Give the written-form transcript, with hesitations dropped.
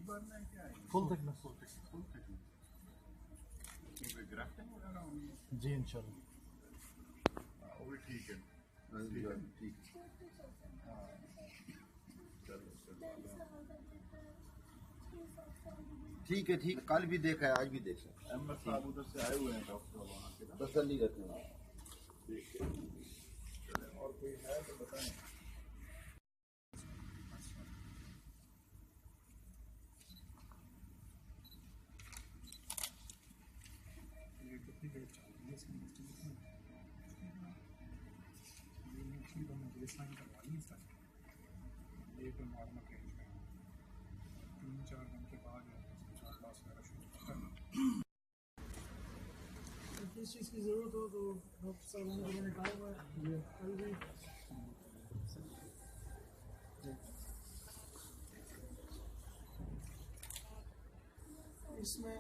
Full thickness जी इंशाल्लाह वो भी ठीक है। ठीक है ठीक, कल भी देखा है आज भी देखा है। अहमद साहब उधर से आए हुए हैं डॉक्टर वहाँ के ना, तसल्ली रखते हैं। और कोई है तो बताएं। ये कितनी देर चल रही है इसकी बेसलाइन करवा ली इस टाइम। ये तो नॉर्मल रेंज में 3-4 घंटे बाद चार क्लास वगैरह शुरू होता है। किस चीज़ की ज़रूरत हो तो डॉक्टर साहब ने कहा हुआ है कल भी इसमें